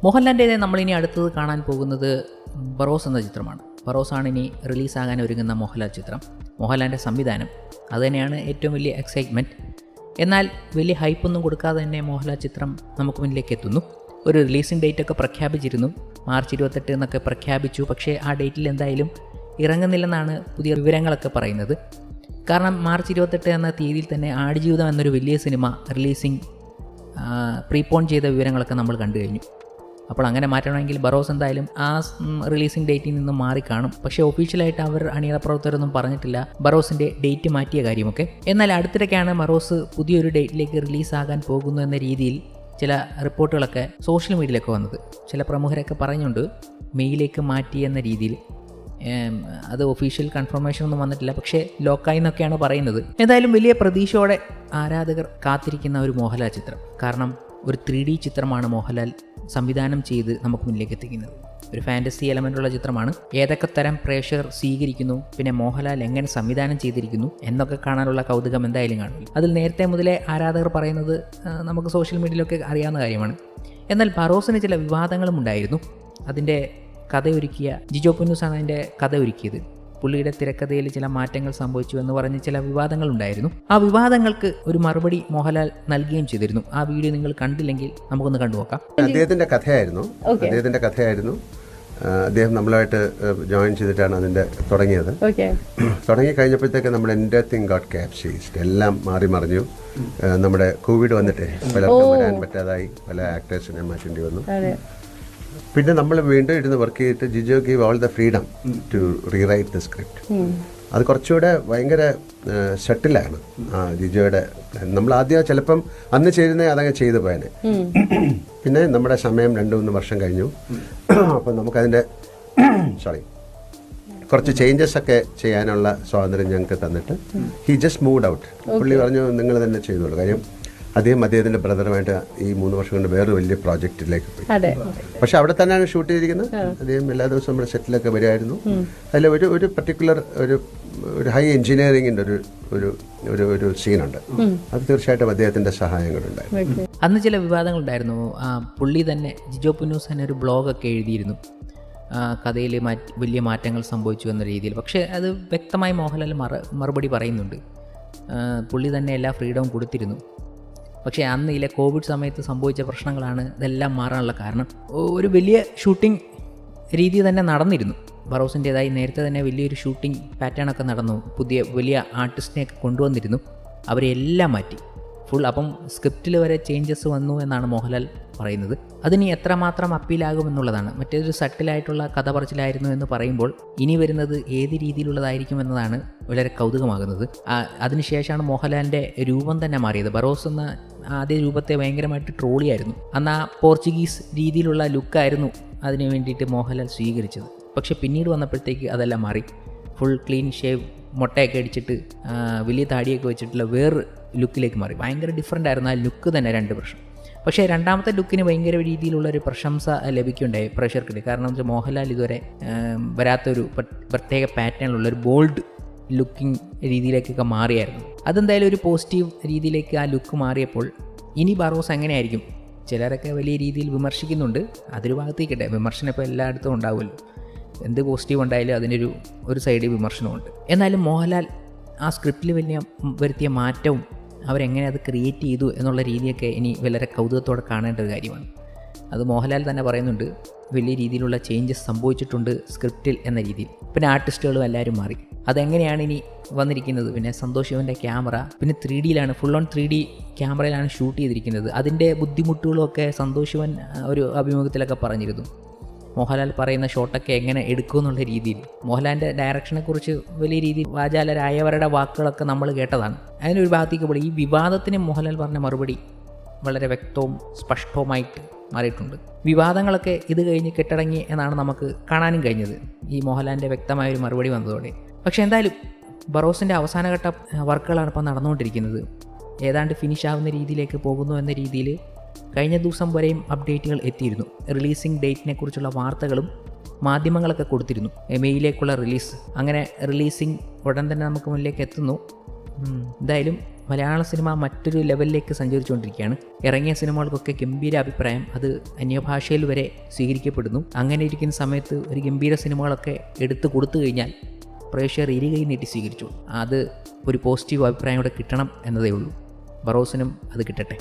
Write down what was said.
മോഹൻലാലിൻ്റെ നമ്മളിനി അടുത്തത് കാണാൻ പോകുന്നത് ബറോസ് എന്ന ചിത്രമാണ്. ബറോസാണ് ഇനി റിലീസാകാൻ ഒരുങ്ങുന്ന മോഹൻലാൽ ചിത്രം. മോഹൻലാലിൻ്റെ സംവിധാനം അതുതന്നെയാണ് ഏറ്റവും വലിയ എക്സൈറ്റ്മെൻറ്റ്. എന്നാൽ വലിയ ഹൈപ്പൊന്നും കൊടുക്കാതെ തന്നെ മോഹൻലാൽ ചിത്രം നമുക്ക് മുന്നിലേക്ക് എത്തുന്നു. ഒരു റിലീസിംഗ് ഡേറ്റൊക്കെ പ്രഖ്യാപിച്ചിരുന്നു, മാർച്ച് 28 എന്നൊക്കെ പ്രഖ്യാപിച്ചു. പക്ഷേ ആ ഡേറ്റിൽ എന്തായാലും ഇറങ്ങുന്നില്ലെന്നാണ് പുതിയ വിവരങ്ങളൊക്കെ പറയുന്നത്. കാരണം മാർച്ച് 28 എന്ന തീയതിയിൽ തന്നെ ആടുജീവിതം എന്നൊരു വലിയ സിനിമ റിലീസിംഗ് പ്രീപോൺ ചെയ്ത വിവരങ്ങളൊക്കെ നമ്മൾ കണ്ടു കഴിഞ്ഞു. അപ്പോൾ അങ്ങനെ മാറ്റണമെങ്കിൽ ബറോസ് എന്തായാലും ആ റിലീസിംഗ് ഡേറ്റിൽ നിന്ന് മാറിക്കാണും. പക്ഷേ ഒഫീഷ്യലായിട്ട് അവർ അണിയറ പ്രവർത്തകരൊന്നും പറഞ്ഞിട്ടില്ല ബറോസിൻ്റെ ഡേറ്റ് മാറ്റിയ കാര്യമൊക്കെ. എന്നാൽ അടുത്തിടയ്ക്കാണ് ബറോസ് പുതിയൊരു ഡേറ്റിലേക്ക് റിലീസാകാൻ പോകുന്നു എന്ന രീതിയിൽ ചില റിപ്പോർട്ടുകളൊക്കെ സോഷ്യൽ മീഡിയയിലൊക്കെ വന്നത്. ചില പ്രമുഖരൊക്കെ പറഞ്ഞുകൊണ്ട് മെയ്യിലേക്ക് മാറ്റി എന്ന രീതിയിൽ. അത് ഒഫീഷ്യൽ കൺഫർമേഷൻ ഒന്നും വന്നിട്ടില്ല, പക്ഷേ ലോക്കായി എന്നൊക്കെയാണ് പറയുന്നത്. എന്തായാലും വലിയ പ്രതീക്ഷയോടെ ആരാധകർ കാത്തിരിക്കുന്ന ഒരു മോഹൻലാൽ ചിത്രം. കാരണം ഒരു 3D ചിത്രമാണ് മോഹൻലാൽ സംവിധാനം ചെയ്ത് നമുക്ക് മുന്നിലേക്ക് എത്തിക്കുന്നത്. ഒരു ഫാൻറ്റസി എലമെൻ്റുള്ള ചിത്രമാണ്. ഏതൊക്കെ തരം പ്രേക്ഷകർ സ്വീകരിക്കുന്നു, പിന്നെ മോഹൻലാൽ എങ്ങനെ സംവിധാനം ചെയ്തിരിക്കുന്നു എന്നൊക്കെ കാണാനുള്ള കൗതുകം എന്തായാലും കാണില്ല. അതിൽ നേരത്തെ മുതലേ ആരാധകർ പറയുന്നത് നമുക്ക് സോഷ്യൽ മീഡിയയിലൊക്കെ അറിയാവുന്ന കാര്യമാണ്. എന്നാൽ ബറോസിന് ചില വിവാദങ്ങളും ഉണ്ടായിരുന്നു. അതിൻ്റെ കഥയൊരുക്കിയ ജിജോ പൊന്നൂസാണ് അതിൻ്റെ കഥ ഒരുക്കിയത്. പുള്ളിയുടെ തിരക്കഥയിൽ ചില മാറ്റങ്ങൾ സംഭവിച്ചു എന്ന് പറഞ്ഞ് ചില വിവാദങ്ങളുണ്ടായിരുന്നു. ആ വിവാദങ്ങൾക്ക് ഒരു മറുപടി മോഹൻലാൽ നൽകുകയും ചെയ്തിരുന്നു. ആ വീഡിയോ നിങ്ങൾ കണ്ടില്ലെങ്കിൽ നമുക്കൊന്ന് കണ്ടുനോക്കാം. അദ്ദേഹത്തിന്റെ കഥയായിരുന്നു. അദ്ദേഹം നമ്മളുമായിട്ട് ജോയിൻ ചെയ്തിട്ടാണ് അതിന്റെ തുടങ്ങിയത്. തുടങ്ങി കഴിഞ്ഞപ്പോഴത്തേക്ക് നമ്മുടെ എൻറ്റർതിങ് ഗോട്ട് ക്യാപ്ചേസ്ഡ്. എല്ലാം മാറി മറിഞ്ഞു. നമ്മുടെ കോവിഡ് വന്നിട്ട് പലർക്കും വരാൻ പറ്റാതായി, പല ആക്ടേഴ്സിനെ മാറ്റേണ്ടി വന്നു. പിന്നെ നമ്മൾ വീണ്ടും ഇരുന്ന് വർക്ക് ചെയ്തിട്ട് Jijo give all the freedom to rewrite the script. അത് കുറച്ചുകൂടെ ഭയങ്കര സെറ്റിലാണ് ജിജോയുടെ. നമ്മൾ ആദ്യം ചിലപ്പം അന്ന് ചേരുന്ന അതങ്ങ് ചെയ്തു പോയനെ. പിന്നെ നമ്മുടെ സമയം 2-3 വർഷം കഴിഞ്ഞു. അപ്പം നമുക്കതിൻ്റെ കുറച്ച് ചേഞ്ചസ് ഒക്കെ ചെയ്യാനുള്ള സ്വാതന്ത്ര്യം ഞങ്ങൾക്ക് തന്നിട്ട് ഹി ജസ്റ്റ് മൂവ്ഡ് ഔട്ട്. പുള്ളി പറഞ്ഞു നിങ്ങൾ തന്നെ ചെയ്തോളൂ. കാര്യം അദ്ദേഹത്തിന്റെ ബ്രദറുമായിട്ട് ഈ 3 വർഷം കൊണ്ട് വേറെ വലിയ പ്രോജക്റ്റിലേക്ക് പോയി. പക്ഷെ അവിടെ തന്നെയാണ് ഷൂട്ട് ചെയ്തിരിക്കുന്നത്. അദ്ദേഹം എല്ലാ ദിവസവും നമ്മുടെ സെറ്റിലൊക്കെ വരുമായിരുന്നു. അതിൽ ഒരു പർട്ടിക്കുലർ ഒരു ഹൈ എഞ്ചിനീയറിംഗിന്റെ ഒരു സീനുണ്ട്. അത് തീർച്ചയായിട്ടും അദ്ദേഹത്തിന്റെ സഹായങ്ങളുണ്ടായിരുന്നു. അന്ന് ചില വിവാദങ്ങളുണ്ടായിരുന്നു. പുള്ളി തന്നെ ജിജോ പൊന്നൂസ് തന്നെ ഒരു ബ്ലോഗൊക്കെ എഴുതിയിരുന്നു, കഥയിൽ വലിയ മാറ്റങ്ങൾ സംഭവിച്ചു എന്ന രീതിയിൽ. പക്ഷേ അത് വ്യക്തമായി മോഹൻലാൽ മറുപടി പറയുന്നുണ്ട്. പുള്ളി തന്നെ എല്ലാ ഫ്രീഡവും കൊടുത്തിരുന്നു. പക്ഷേ അന്ന് കോവിഡ് സമയത്ത് സംഭവിച്ച പ്രശ്നങ്ങളാണ് ഇതെല്ലാം മാറാനുള്ള കാരണം. ഒരു വലിയ ഷൂട്ടിംഗ് രീതി തന്നെ നടന്നിരുന്നു. ബറോസിൻ്റേതായി നേരത്തെ തന്നെ വലിയൊരു ഷൂട്ടിംഗ് പാറ്റേൺ ഒക്കെ നടന്നു. വലിയ ആർട്ടിസ്റ്റിനെയൊക്കെ കൊണ്ടുവന്നിരുന്നു. അവരെല്ലാം മാറ്റി ഫുൾ. അപ്പം സ്ക്രിപ്റ്റിൽ വരെ ചേഞ്ചസ് വന്നു എന്നാണ് മോഹൻലാൽ പറയുന്നത്. അതിനി എത്രമാത്രം അപ്പീലാകുമെന്നുള്ളതാണ്. മറ്റേതൊരു സട്ടിലായിട്ടുള്ള കഥ പറച്ചിലായിരുന്നു എന്ന് പറയുമ്പോൾ ഇനി വരുന്നത് ഏത് രീതിയിലുള്ളതായിരിക്കും എന്നതാണ് വളരെ കൗതുകമാകുന്നത്. അതിനുശേഷമാണ് മോഹൻലാലിൻ്റെ രൂപം തന്നെ മാറിയത്. ബറോസ് എന്ന ആദ്യ രൂപത്തെ ഭയങ്കരമായിട്ട് ട്രോളിയായിരുന്നു. അന്ന് ആ പോർച്ചുഗീസ് രീതിയിലുള്ള ലുക്കായിരുന്നു അതിന് വേണ്ടിയിട്ട് മോഹൻലാൽ സ്വീകരിച്ചത്. പക്ഷെ പിന്നീട് വന്നപ്പോഴത്തേക്ക് അതെല്ലാം മാറി. ഫുൾ ക്ലീൻ ഷേവ്, മുട്ടയൊക്കെ അടിച്ചിട്ട് വലിയ താടിയൊക്കെ വെച്ചിട്ടുള്ള വേറെ ലുക്കിലേക്ക് മാറി. ഭയങ്കര ഡിഫറൻ്റ് ആയിരുന്നു ആ ലുക്ക് തന്നെ 2 വർഷം. പക്ഷേ രണ്ടാമത്തെ ലുക്കിന് ഭയങ്കര രീതിയിലുള്ളൊരു പ്രശംസ ലഭിക്കുകയുണ്ടായി പ്രേക്ഷകർക്ക്. കാരണം വെച്ചാൽ മോഹൻലാൽ ഇതുവരെ വരാത്തൊരു പ്രത്യേക പാറ്റേണിലുള്ളൊരു ബോൾഡ് ലുക്കിംഗ് രീതിയിലേക്കൊക്കെ മാറിയായിരുന്നു. അതെന്തായാലും ഒരു പോസിറ്റീവ് രീതിയിലേക്ക് ആ ലുക്ക് മാറിയപ്പോൾ ഇനി ബറോസ് എങ്ങനെയായിരിക്കും? ചിലരൊക്കെ വലിയ രീതിയിൽ വിമർശിക്കുന്നുണ്ട്. അതൊരു ഭാഗത്തേക്കിട്ടെ, വിമർശനം ഇപ്പോൾ എല്ലായിടത്തും ഉണ്ടാവുമല്ലോ. എന്ത് പോസിറ്റീവ് ഉണ്ടായാലും അതിനൊരു സൈഡ് വിമർശനമുണ്ട്. എന്നാലും മോഹൻലാൽ ആ സ്ക്രിപ്റ്റിൽ വരുത്തിയ മാറ്റവും അവരെങ്ങനെ അത് ക്രിയേറ്റ് ചെയ്തു എന്നുള്ള രീതിയൊക്കെ ഇനി വളരെ കൗതുകത്തോടെ കാണേണ്ട ഒരു കാര്യമാണ്. അത് മോഹൻലാൽ തന്നെ പറയുന്നുണ്ട്, വലിയ രീതിയിലുള്ള ചേഞ്ചസ് സംഭവിച്ചിട്ടുണ്ട് സ്ക്രിപ്റ്റിൽ എന്ന രീതിയിൽ. പിന്നെ ആർട്ടിസ്റ്റുകളും എല്ലാവരും മാറി. അതെങ്ങനെയാണ് ഇനി വന്നിരിക്കുന്നത്? പിന്നെ സന്തോഷ് ശിവൻ്റെ ക്യാമറ പിന്നെ 3Dയിലാണ്, ഫുൾ ഓൺ 3D ക്യാമറയിലാണ് ഷൂട്ട് ചെയ്തിരിക്കുന്നത്. അതിൻ്റെ ബുദ്ധിമുട്ടുകളൊക്കെ സന്തോഷ് ശിവൻ ഒരു അഭിമുഖത്തിലൊക്കെ പറഞ്ഞിരുന്നു. മോഹൻലാൽ പറയുന്ന ഷോട്ടൊക്കെ എങ്ങനെ എടുക്കും എന്നുള്ള രീതിയിൽ. മോഹൻലാലിൻ്റെ ഡയറക്ഷനെക്കുറിച്ച് വലിയ രീതിയിൽ വാചാലരായവരുടെ വാക്കുകളൊക്കെ നമ്മൾ കേട്ടതാണ്. അതിനൊരു ഭാഗത്തേക്ക് പോയി ഈ വിവാദത്തിന് മോഹൻലാൽ പറഞ്ഞ മറുപടി വളരെ വ്യക്തവും സ്പഷ്ടവുമായിട്ട് മാറിയിട്ടുണ്ട്. വിവാദങ്ങളൊക്കെ ഇത് കഴിഞ്ഞ് കെട്ടടങ്ങി എന്നാണ് നമുക്ക് കാണാനും കഴിഞ്ഞത് ഈ മോഹൻലാലിൻ്റെ വ്യക്തമായൊരു മറുപടി വന്നതോടെ. പക്ഷേ എന്തായാലും ബറോസിൻ്റെ അവസാനഘട്ട വർക്കുകളാണ് ഇപ്പോൾ നടന്നുകൊണ്ടിരിക്കുന്നത്. ഏതാണ്ട് ഫിനിഷ് ആവുന്ന രീതിയിലേക്ക് പോകുന്നു എന്ന രീതിയിൽ കഴിഞ്ഞ ദിവസം വരെയും അപ്ഡേറ്റുകൾ എത്തിയിരുന്നു. റിലീസിംഗ് ഡേറ്റിനെ കുറിച്ചുള്ള വാർത്തകളും മാധ്യമങ്ങളൊക്കെ കൊടുത്തിരുന്നു. മെയിലേക്കുള്ള റിലീസ്, അങ്ങനെ റിലീസിംഗ് ഉടൻ തന്നെ നമുക്ക് മുന്നിലേക്ക് എത്തുന്നു. എന്തായാലും മലയാള സിനിമ മറ്റൊരു ലെവലിലേക്ക് സഞ്ചരിച്ചുകൊണ്ടിരിക്കുകയാണ്. ഇറങ്ങിയ സിനിമകൾക്കൊക്കെ ഗംഭീര അഭിപ്രായം, അത് അന്യഭാഷയിൽ വരെ സ്വീകരിക്കപ്പെടുന്നു. അങ്ങനെ ഇരിക്കുന്ന സമയത്ത് ഒരു ഗംഭീര സിനിമകളൊക്കെ എടുത്തു കൊടുത്തു കഴിഞ്ഞാൽ പ്രേക്ഷകർ ഇരുകൈ നീട്ടി സ്വീകരിച്ചു. അത് ഒരു പോസിറ്റീവ് അഭിപ്രായം കൂടെ കിട്ടണം എന്നതേ ഉള്ളൂ. ബറോസിനും അത് കിട്ടട്ടെ.